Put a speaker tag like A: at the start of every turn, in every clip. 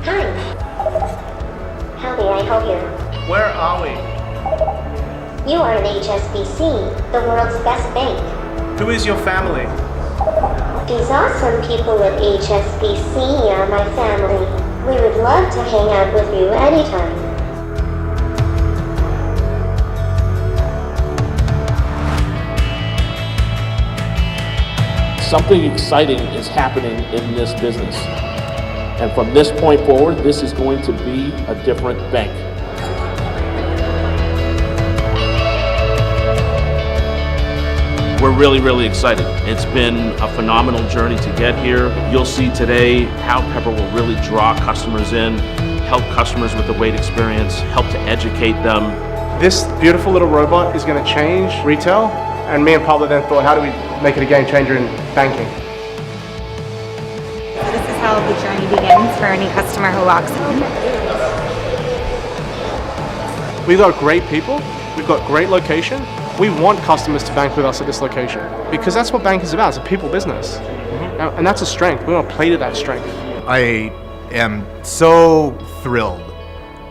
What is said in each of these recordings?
A: Hi. How may I help you?
B: Where are we?
A: You are in HSBC, the world's best bank.
B: Who is your family?
A: These awesome people at HSBC are my family. We would love to hang out with you anytime.
C: Something exciting is happening in this business. And from this point forward, this is going to be a different bank. We're really, really excited. It's been a phenomenal journey to get here. You'll see today how Pepper will really draw customers in, help customers with the wait experience, help to educate them.
B: This beautiful little robot is going to change retail, and me and Pablo then thought, how do we make it a game changer in banking?
D: This is how the journey begins for any customer who walks in.
B: We've got great people, we've got great location. We want customers to bank with us at this location because that's what banking is about. It's a people business. And that's a strength. We want to play to that strength.
E: I am so thrilled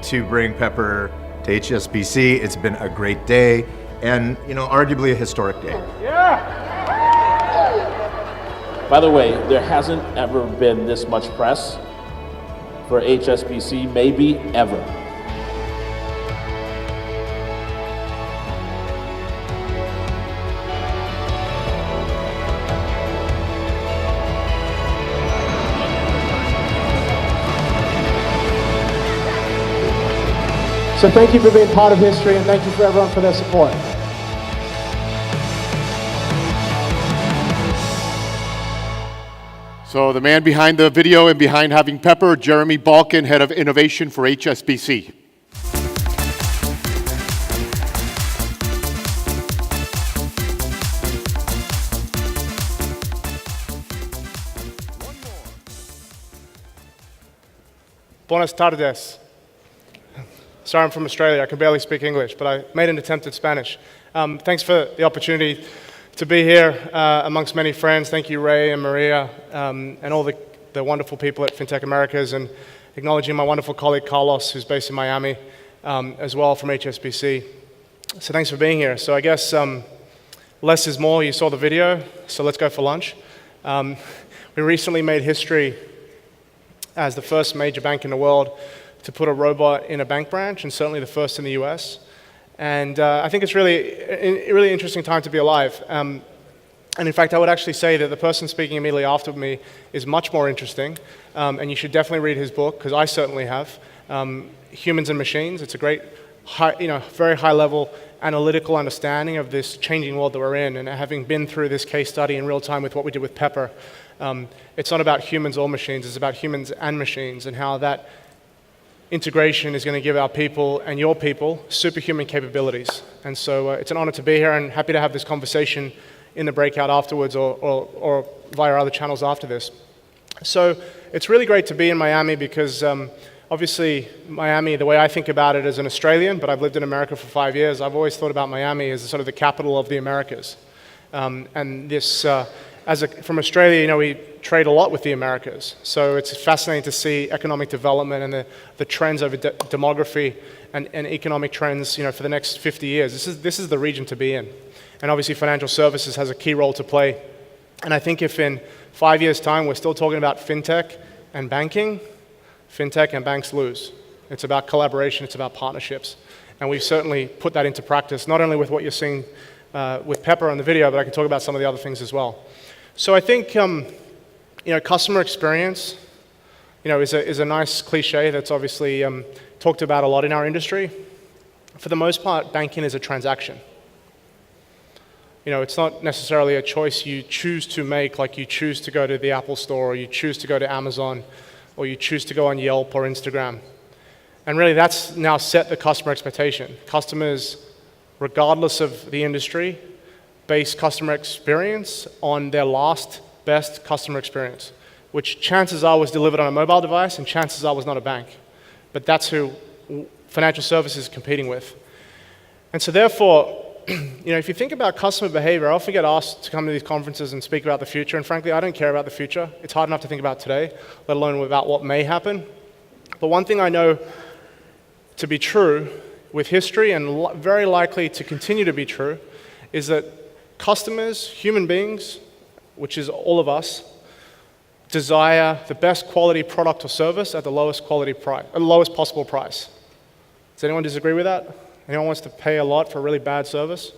E: to bring Pepper to HSBC. It's been a great day and, arguably a historic day.
B: Yeah.
C: By the way, there hasn't ever been this much press for HSBC, maybe ever.
F: So thank you for being part of history, and thank you for everyone for their support.
G: So the man behind the video and behind having Pepper, Jeremy Balkin, Head of Innovation for HSBC.
B: Buenas tardes. Sorry, I'm from Australia. I can barely speak English, but I made an attempt at Spanish. Thanks for the opportunity to be here amongst many friends. Thank you, Ray and Maria, and all the wonderful people at FinTech Americas, and acknowledging my wonderful colleague Carlos, who's based in Miami, as well from HSBC. So thanks for being here. So I guess less is more. You saw the video, so let's go for lunch. We recently made history as the first major bank in the world to put a robot in a bank branch, and certainly the first in the US. And I think it's really a really interesting time to be alive. And in fact, I would actually say that the person speaking immediately after me is much more interesting, and you should definitely read his book, because I certainly have. Humans and Machines. It's a great, very high-level analytical understanding of this changing world that we're in, and having been through this case study in real time with what we did with Pepper, it's not about humans or machines, it's about humans and machines, and how that integration is going to give our people and your people superhuman capabilities. And so it's an honor to be here, and happy to have this conversation in the breakout afterwards or via other channels after this. So it's really great to be in Miami because obviously Miami, the way I think about it as an Australian, but I've lived in America for 5 years, I've always thought about Miami as sort of the capital of the Americas. And this, from Australia, we trade a lot with the Americas. So it's fascinating to see economic development and the trends over demography and economic trends, for the next 50 years. This is the region to be in. And obviously financial services has a key role to play. And I think if in 5 years' time we're still talking about fintech and banking, fintech and banks lose. It's about collaboration, it's about partnerships. And we've certainly put that into practice, not only with what you're seeing with Pepper on the video, but I can talk about some of the other things as well. So I think, customer experience, is a nice cliche that's obviously talked about a lot in our industry. For the most part, banking is a transaction. It's not necessarily a choice you choose to make, like you choose to go to the Apple Store, or you choose to go to Amazon, or you choose to go on Yelp or Instagram. And really, that's now set the customer expectation. Customers, regardless of the industry, base customer experience on their last best customer experience, which chances are was delivered on a mobile device and chances are was not a bank. But that's who financial services is competing with. And so therefore, if you think about customer behavior, I often get asked to come to these conferences and speak about the future, and frankly, I don't care about the future. It's hard enough to think about today, let alone about what may happen. But one thing I know to be true with history, and very likely to continue to be true, is that customers, human beings, which is all of us, desire the best quality product or service at the lowest possible price. Does anyone disagree with that? Anyone wants to pay a lot for a really bad service?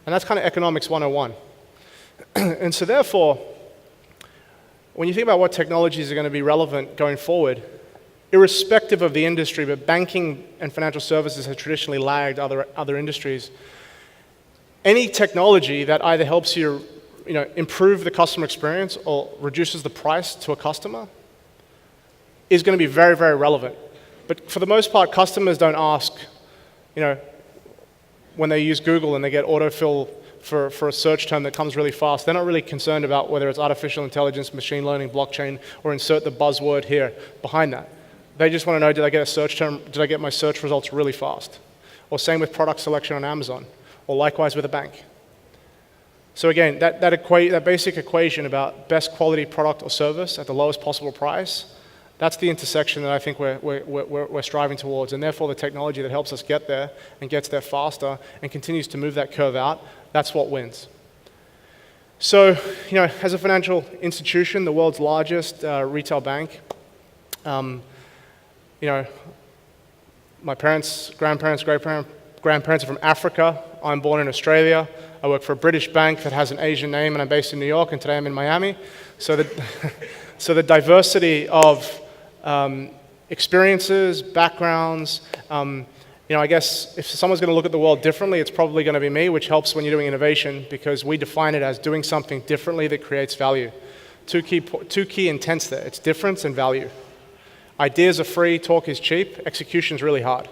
B: And that's kind of economics 101. And so therefore, when you think about what technologies are going to be relevant going forward, irrespective of the industry, but banking and financial services have traditionally lagged other industries, any technology that either helps you improve the customer experience or reduces the price to a customer is going to be very, very relevant. But for the most part, customers don't ask, when they use Google and they get autofill for a search term that comes really fast, they're not really concerned about whether it's artificial intelligence, machine learning, blockchain, or insert the buzzword here behind that. They just want to know, did I get a search term, did I get my search results really fast? Or same with product selection on Amazon, or likewise with a bank. So again, that basic equation about best quality product or service at the lowest possible price, that's the intersection that I think we're striving towards, and therefore the technology that helps us get there and gets there faster and continues to move that curve out, that's what wins. So, as a financial institution, the world's largest retail bank, my parents, grandparents, great-grandparents are from Africa. I'm born in Australia. I work for a British bank that has an Asian name, and I'm based in New York, and today I'm in Miami. So the diversity of experiences, backgrounds, I guess if someone's going to look at the world differently, it's probably going to be me, which helps when you're doing innovation, because we define it as doing something differently that creates value. Two key intents there. It's difference and value. Ideas are free, talk is cheap, execution's really hard.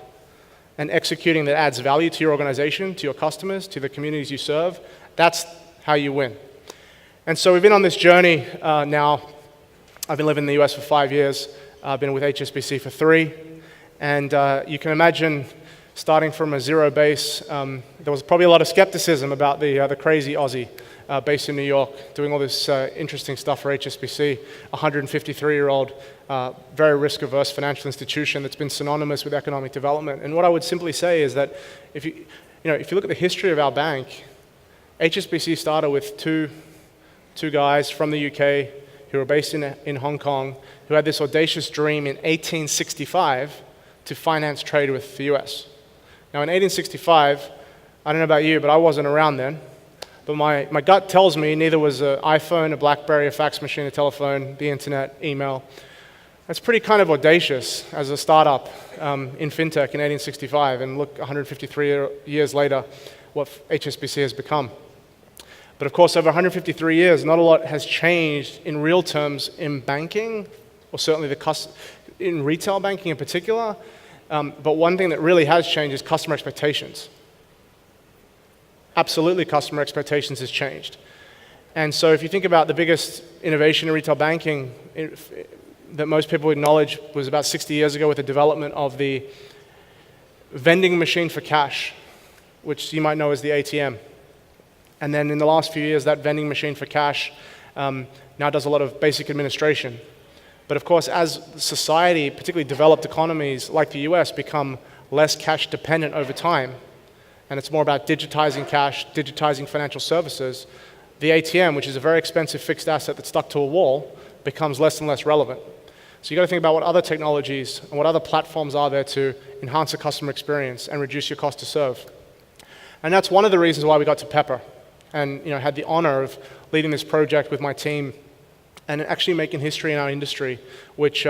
B: And executing that adds value to your organization, to your customers, to the communities you serve, that's how you win. And so we've been on this journey now. I've been living in the US for 5 years. I've been with HSBC for 3. And you can imagine starting from a zero base, there was probably a lot of skepticism about the crazy Aussie based in New York, doing all this interesting stuff for HSBC, a 153-year-old, very risk-averse financial institution that's been synonymous with economic development. And what I would simply say is that if you look at the history of our bank, HSBC started with two guys from the UK who were based in Hong Kong, who had this audacious dream in 1865 to finance trade with the US. Now in 1865, I don't know about you, but I wasn't around then. But my gut tells me neither was an iPhone, a BlackBerry, a fax machine, a telephone, the internet, email. That's pretty kind of audacious as a startup in fintech in 1865, and look 153 years later what HSBC has become. But of course, over 153 years, not a lot has changed in real terms in banking, or certainly in retail banking in particular. But one thing that really has changed is customer expectations. Absolutely, customer expectations has changed. And so if you think about the biggest innovation in retail banking that most people acknowledge was about 60 years ago with the development of the vending machine for cash, which you might know as the ATM. And then in the last few years, that vending machine for cash now does a lot of basic administration. But of course, as society, particularly developed economies like the US, become less cash dependent over time, and it's more about digitizing cash, digitizing financial services, the ATM, which is a very expensive fixed asset that's stuck to a wall, becomes less and less relevant. So you've got to think about what other technologies and what other platforms are there to enhance the customer experience and reduce your cost to serve. And that's one of the reasons why we got to Pepper, and had the honor of leading this project with my team and actually making history in our industry, which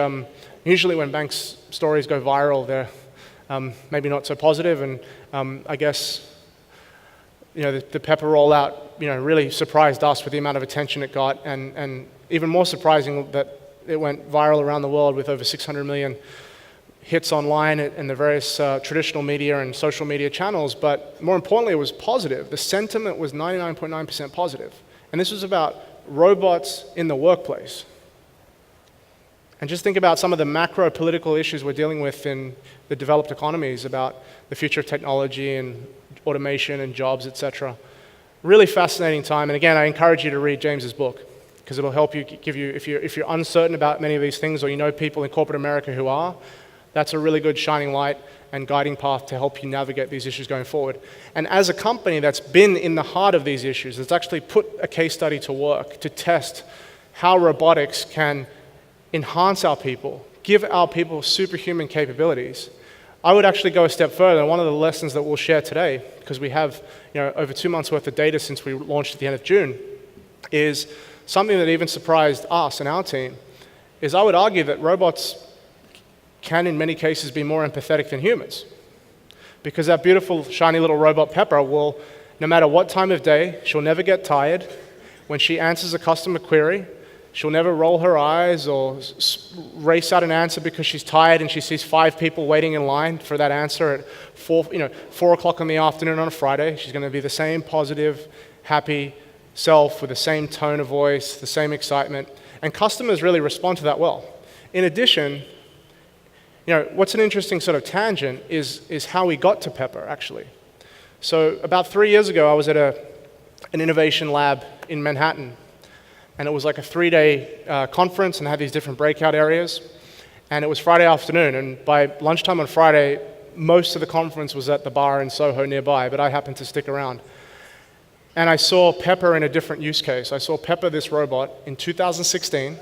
B: usually when banks' stories go viral, they're maybe not so positive, and I guess the Pepper rollout really surprised us with the amount of attention it got, and even more surprising that it went viral around the world with over 600 million hits online in the various traditional media and social media channels. But more importantly, it was positive. The sentiment was 99.9% positive, and this was about robots in the workplace. And just think about some of the macro political issues we're dealing with in the developed economies about the future of technology and automation and jobs, etc. Really fascinating time. And again, I encourage you to read James's book. because it'll help you, give you, if you're uncertain about many of these things, or you know people in corporate America who are, that's a really good shining light and guiding path to help you navigate these issues going forward. And as a company that's been in the heart of these issues, that's actually put a case study to work to test how robotics can enhance our people, give our people superhuman capabilities, I would actually go a step further. And one of the lessons that we'll share today, because we have over 2 months worth of data since we launched at the end of June, is something that even surprised us and our team, is I would argue that robots can in many cases be more empathetic than humans. Because that beautiful shiny little robot Pepper will, no matter what time of day, she'll never get tired. When she answers a customer query, she'll never roll her eyes or race out an answer because she's tired and she sees 5 people waiting in line for that answer at 4 o'clock in the afternoon on a Friday. She's going to be the same positive, happy self with the same tone of voice, the same excitement. And customers really respond to that well. In addition, what's an interesting sort of tangent is how we got to Pepper, actually. So about 3 years ago, I was at an innovation lab in Manhattan. And it was like a 3-day conference and had these different breakout areas. And it was Friday afternoon. And by lunchtime on Friday, most of the conference was at the bar in Soho nearby, but I happened to stick around. And I saw Pepper in a different use case. I saw Pepper, this robot, in 2016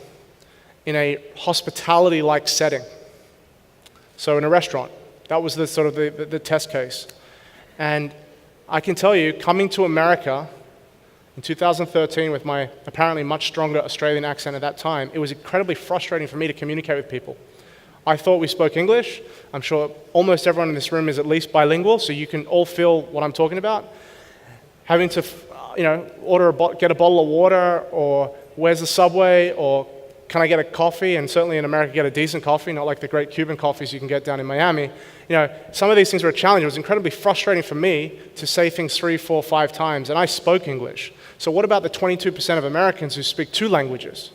B: in a hospitality-like setting. So in a restaurant. That was the sort of the test case. And I can tell you, coming to America in 2013 with my apparently much stronger Australian accent at that time, it was incredibly frustrating for me to communicate with people. I thought we spoke English. I'm sure almost everyone in this room is at least bilingual, so you can all feel what I'm talking about. Having to, get a bottle of water, or where's the subway, or can I get a coffee? And certainly in America, get a decent coffee, not like the great Cuban coffees you can get down in Miami. Some of these things were a challenge. It was incredibly frustrating for me to say things 3, 4, 5 times, and I spoke English. So what about the 22% of Americans who speak 2 languages?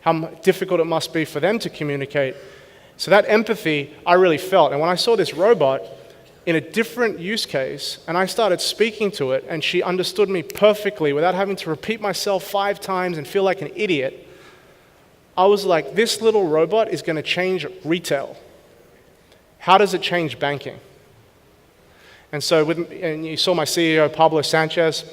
B: How difficult it must be for them to communicate. So that empathy I really felt. And when I saw this robot in a different use case, and I started speaking to it, and she understood me perfectly without having to repeat myself 5 times and feel like an idiot, I was like, this little robot is going to change retail. How does it change banking? And so, and you saw my CEO, Pablo Sanchez,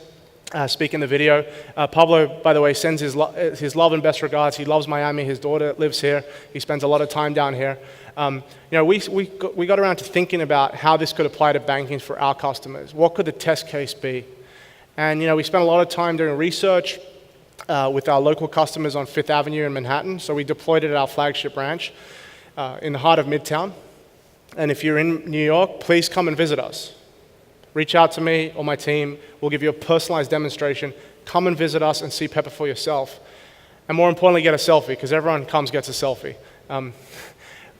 B: speak in the video. Pablo, by the way, sends his love and best regards. He loves Miami. His daughter lives here. He spends a lot of time down here. We got around to thinking about how this could apply to banking for our customers. What could the test case be? And we spent a lot of time doing research with our local customers on Fifth Avenue in Manhattan. So we deployed it at our flagship branch in the heart of Midtown. And if you're in New York, please come and visit us. Reach out to me or my team. We'll give you a personalized demonstration. Come and visit us and see Pepper for yourself. And more importantly, get a selfie, because everyone comes, gets a selfie.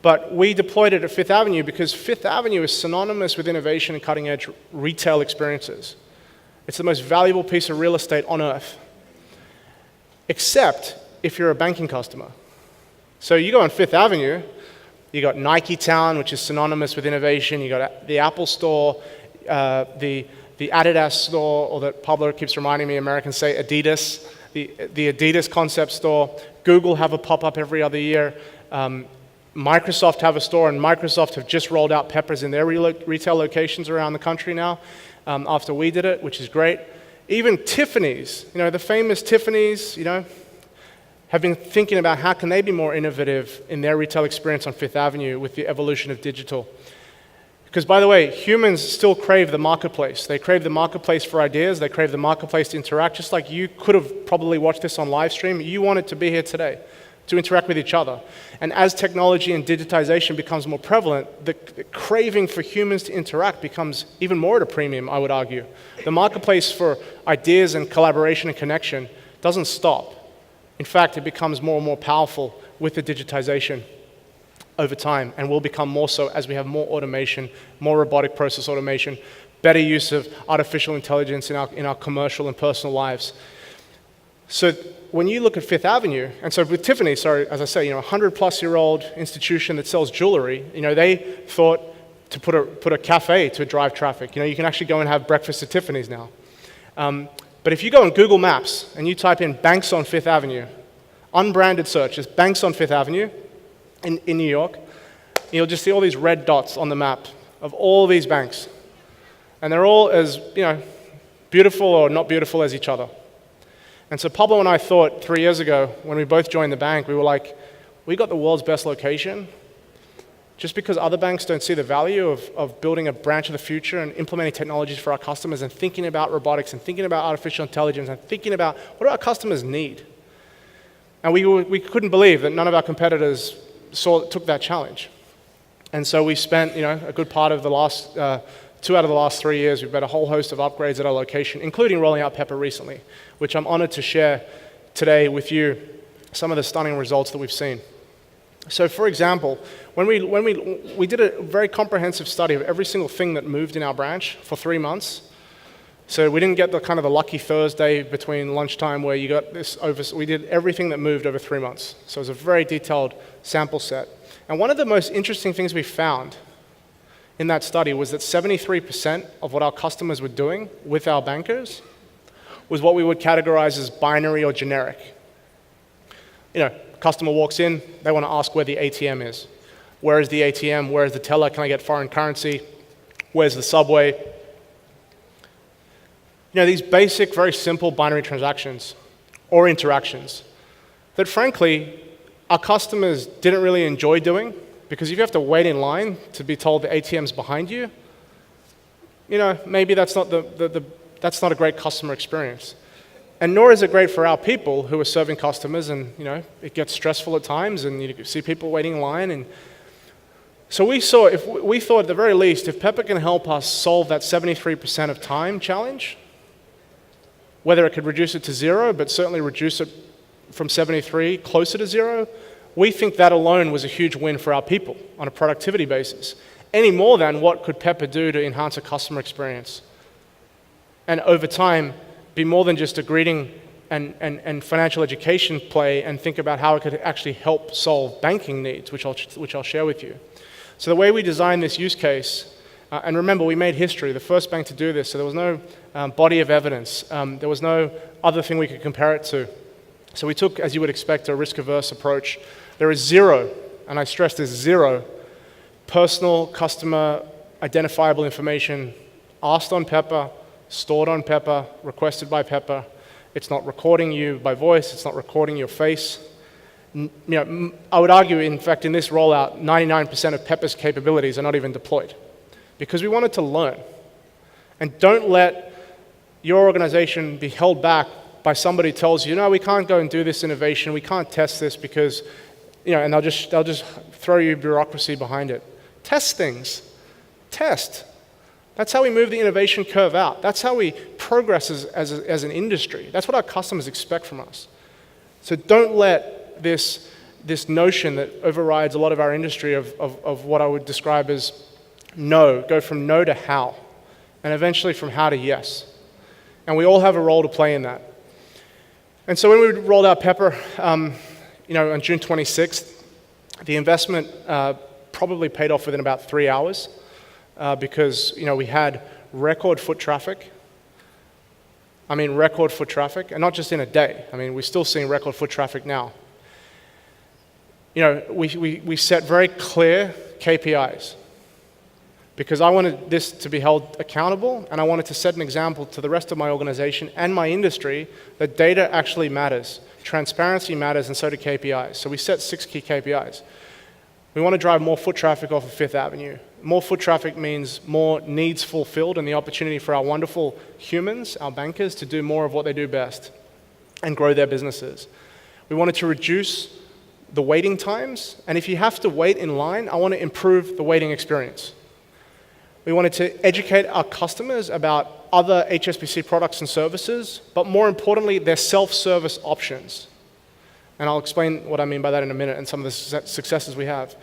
B: But we deployed it at Fifth Avenue because Fifth Avenue is synonymous with innovation and cutting-edge retail experiences. It's the most valuable piece of real estate on earth, except if you're a banking customer. So you go on Fifth Avenue, you got Nike Town, which is synonymous with innovation. You got the Apple Store, the Adidas store, or that Pablo keeps reminding me, Americans say Adidas, the Adidas concept store. Google have a pop-up every other year. Microsoft have a store, and Microsoft have just rolled out Peppers in their retail locations around the country now, after we did it, which is great. Even Tiffany's, the famous Tiffany's, have been thinking about how can they be more innovative in their retail experience on Fifth Avenue with the evolution of digital. Because, by the way, humans still crave the marketplace. They crave the marketplace for ideas. They crave the marketplace to interact. Just like you could have probably watched this on live stream, you wanted to be here today to interact with each other. And as technology and digitization becomes more prevalent, the craving for humans to interact becomes even more at a premium, I would argue. The marketplace for ideas and collaboration and connection doesn't stop. In fact, it becomes more and more powerful with the digitization over time, and will become more so as we have more automation, more robotic process automation, better use of artificial intelligence in our commercial and personal lives. So when you look at Fifth Avenue, and so with Tiffany, as I say, 100-plus-year-old institution that sells jewelry, they thought to put a cafe to drive traffic. You can actually go and have breakfast at Tiffany's now. But if you go on Google Maps and you type in banks on Fifth Avenue, unbranded search, just banks on Fifth Avenue in New York. You'll just see all these red dots on the map of all these banks. And they're all as, beautiful or not beautiful as each other. And so Pablo and I thought 3 years ago, when we both joined the bank, we were like, we got the world's best location. Just because other banks don't see the value of building a branch of the future and implementing technologies for our customers and thinking about robotics and thinking about artificial intelligence and thinking about what do our customers need. And we couldn't believe that none of our competitors took that challenge. And so we spent a good part of the last 2 out of the last 3 years, we've made a whole host of upgrades at our location, including rolling out Pepper recently, which I'm honored to share today with you some of the stunning results that we've seen. So for example, when we did a very comprehensive study of every single thing that moved in our branch for 3 months. So we didn't get the kind of the lucky Thursday between lunchtime where you got this we did everything that moved over 3 months. So it was a very detailed sample set. And one of the most interesting things we found in that study was that 73% of what our customers were doing with our bankers was what we would categorize as binary or generic. Customer walks in, they want to ask where the ATM is. Where is the ATM? Where is the teller? Can I get foreign currency? Where's the subway? These basic, very simple binary transactions or interactions that frankly, our customers didn't really enjoy doing, because if you have to wait in line to be told the ATM's behind you, maybe that's not that's not a great customer experience. And nor is it great for our people who are serving customers, and it gets stressful at times, and you see people waiting in line. And so we thought at the very least, if Pepper can help us solve that 73% of time challenge, whether it could reduce it to 0, but certainly reduce it from 73 closer to 0, we think that alone was a huge win for our people on a productivity basis, any more than what could Pepper do to enhance a customer experience. And over time, be more than just a greeting and financial education play, and think about how it could actually help solve banking needs, which I'll share with you. So the way we designed this use case, and remember, we made history, the first bank to do this, so there was no body of evidence. There was no other thing we could compare it to. So we took, as you would expect, a risk-averse approach. There is 0, and I stress this, 0, personal customer identifiable information asked on Pepper, stored on Pepper, requested by Pepper. It's not recording you by voice, it's not recording your face. I would argue, in fact, in this rollout, 99% of Pepper's capabilities are not even deployed, because we wanted to learn. And don't let your organization be held back by somebody who tells you, no, we can't go and do this innovation, we can't test this because, and they'll just throw you bureaucracy behind it. Test things. Test. That's how we move the innovation curve out. That's how we progress as an industry. That's what our customers expect from us. So don't let this notion that overrides a lot of our industry of what I would describe as no, go from no to how, and eventually from how to yes. And we all have a role to play in that. And so when we rolled out Pepper, on June 26th, the investment probably paid off within about 3 hours. Because we had record foot traffic. Record foot traffic, and not just in a day. We're still seeing record foot traffic now. We set very clear KPIs, because I wanted this to be held accountable, and I wanted to set an example to the rest of my organization and my industry that data actually matters, transparency matters, and so do KPIs. So we set 6 key KPIs. We want to drive more foot traffic off of Fifth Avenue. More foot traffic means more needs fulfilled and the opportunity for our wonderful humans, our bankers, to do more of what they do best and grow their businesses. We wanted to reduce the waiting times, and if you have to wait in line, I want to improve the waiting experience. We wanted to educate our customers about other HSBC products and services, but more importantly, their self-service options. And I'll explain what I mean by that in a minute and some of the successes we have.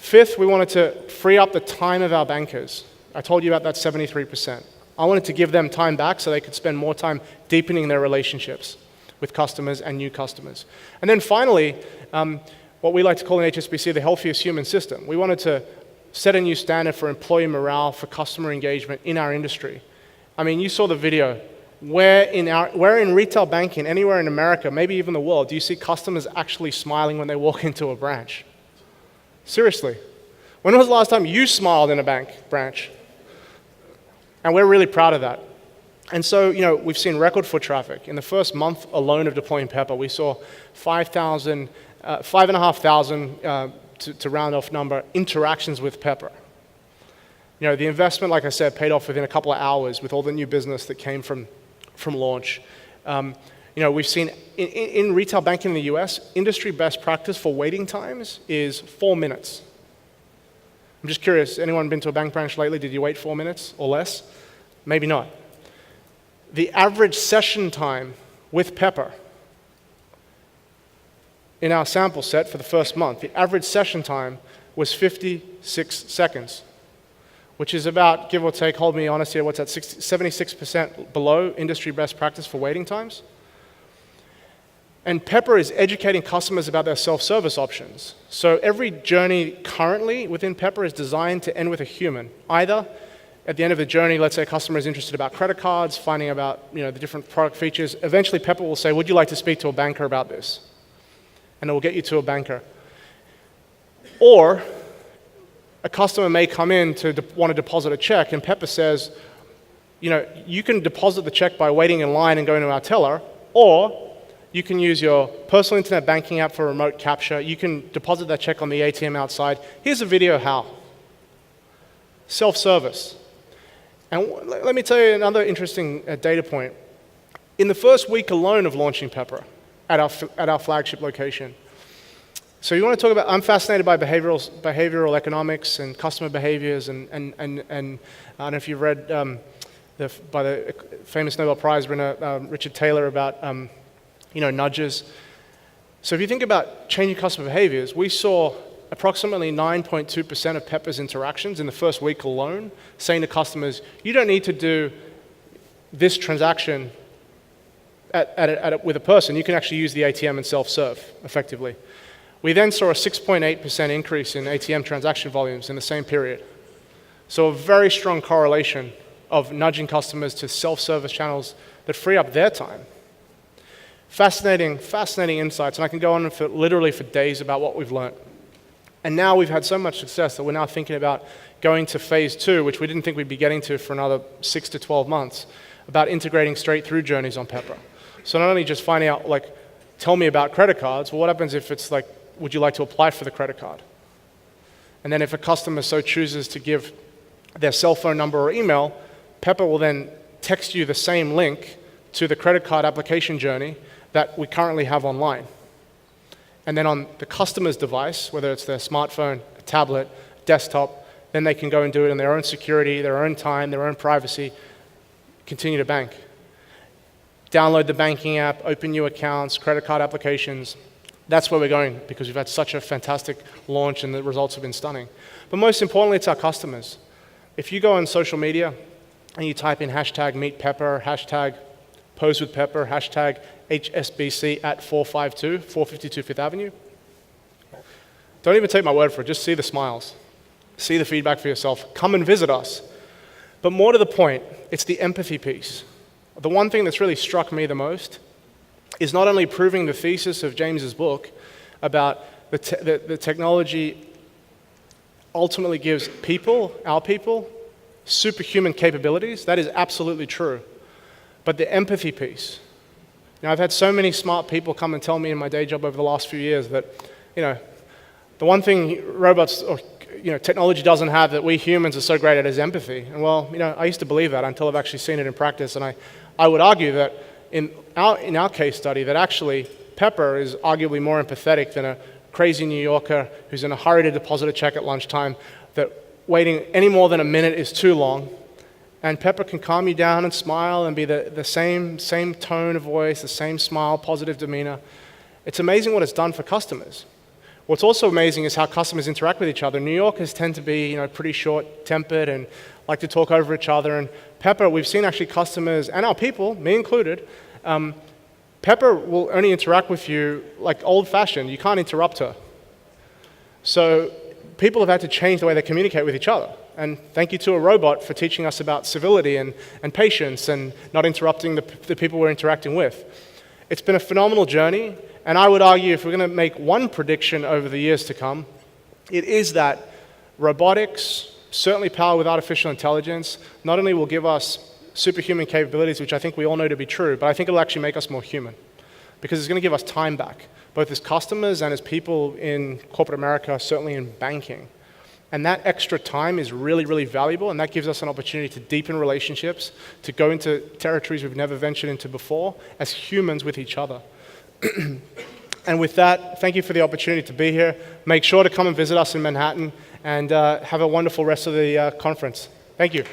B: 5th, we wanted to free up the time of our bankers. I told you about that 73%. I wanted to give them time back so they could spend more time deepening their relationships with customers and new customers. And then finally, what we like to call in HSBC the healthiest human system. We wanted to set a new standard for employee morale, for customer engagement in our industry. You saw the video. where in retail banking, anywhere in America, maybe even the world, do you see customers actually smiling when they walk into a branch? Seriously. When was the last time you smiled in a bank branch? And we're really proud of that. And so, we've seen record foot traffic. In the first month alone of deploying Pepper, we saw 5,500, to round off number, interactions with Pepper. The investment, like I said, paid off within a couple of hours with all the new business that came from launch. We've seen in retail banking in the US, industry best practice for waiting times is 4 minutes. I'm just curious, anyone been to a bank branch lately? Did you wait 4 minutes or less? Maybe not. The average session time with Pepper in our sample set for the first month, the average session time was 56 seconds, which is about, give or take, hold me honest here, what's that, 76% below industry best practice for waiting times? And Pepper is educating customers about their self-service options. So every journey currently within Pepper is designed to end with a human. Either at the end of the journey, let's say a customer is interested about credit cards, finding about the different product features. Eventually, Pepper will say, would you like to speak to a banker about this? And it will get you to a banker. Or a customer may come in to want to deposit a check, and Pepper says, you can deposit the check by waiting in line and going to our teller, or you can use your personal internet banking app for remote capture. You can deposit that check on the ATM outside. Here's a video how. Self-service. And let me tell you another interesting data point. In the first week alone of launching Pepper at our flagship location, so you want to talk about, I'm fascinated by behavioral economics and customer behaviors, and I don't know if you've read by the famous Nobel Prize winner Richard Taylor about nudges. So if you think about changing customer behaviors, we saw approximately 9.2% of Pepper's interactions in the first week alone saying to customers, you don't need to do this transaction with a person. You can actually use the ATM and self-serve effectively. We then saw a 6.8% increase in ATM transaction volumes in the same period. So a very strong correlation of nudging customers to self-service channels that free up their time. Fascinating insights, and I can go on literally for days about what we've learned. And now we've had so much success that we're now thinking about going to phase 2, which we didn't think we'd be getting to for another 6 to 12 months, about integrating straight through journeys on Pepper. So not only just finding out, tell me about credit cards, well, what happens if it's would you like to apply for the credit card? And then if a customer so chooses to give their cell phone number or email, Pepper will then text you the same link to the credit card application journey that we currently have online. And then on the customer's device, whether it's their smartphone, a tablet, desktop, then they can go and do it in their own security, their own time, their own privacy, continue to bank. Download the banking app, open new accounts, credit card applications. That's where we're going because we've had such a fantastic launch and the results have been stunning. But most importantly, it's our customers. If you go on social media and you type in hashtag meet Pepper, hashtag pose with Pepper, hashtag HSBC at 452 Fifth Avenue. Don't even take my word for it, just see the smiles. See the feedback for yourself. Come and visit us. But more to the point, it's the empathy piece. The one thing that's really struck me the most is not only proving the thesis of James's book about the technology ultimately gives our people, superhuman capabilities. That is absolutely true. But the empathy piece. Now, I've had so many smart people come and tell me in my day job over the last few years that, the one thing robots or technology doesn't have that we humans are so great at is empathy. And well, I used to believe that until I've actually seen it in practice. And I would argue that in our case study, that actually Pepper is arguably more empathetic than a crazy New Yorker who's in a hurry to deposit a check at lunchtime, that waiting any more than a minute is too long. And Pepper can calm you down and smile and be the same tone of voice, the same smile, positive demeanor. It's amazing what it's done for customers. What's also amazing is how customers interact with each other. New Yorkers tend to be, pretty short-tempered and like to talk over each other. And Pepper, we've seen actually customers, and our people, me included, Pepper will only interact with you like old-fashioned. You can't interrupt her. So people have had to change the way they communicate with each other. And thank you to a robot for teaching us about civility and patience and not interrupting the people we're interacting with. It's been a phenomenal journey, and I would argue if we're going to make one prediction over the years to come, it is that robotics, certainly powered with artificial intelligence, not only will give us superhuman capabilities, which I think we all know to be true, but I think it'll actually make us more human, because it's going to give us time back, both as customers and as people in corporate America, certainly in banking. And that extra time is really, really valuable, and that gives us an opportunity to deepen relationships, to go into territories we've never ventured into before as humans with each other. And with that, thank you for the opportunity to be here. Make sure to come and visit us in Manhattan, and have a wonderful rest of the conference. Thank you.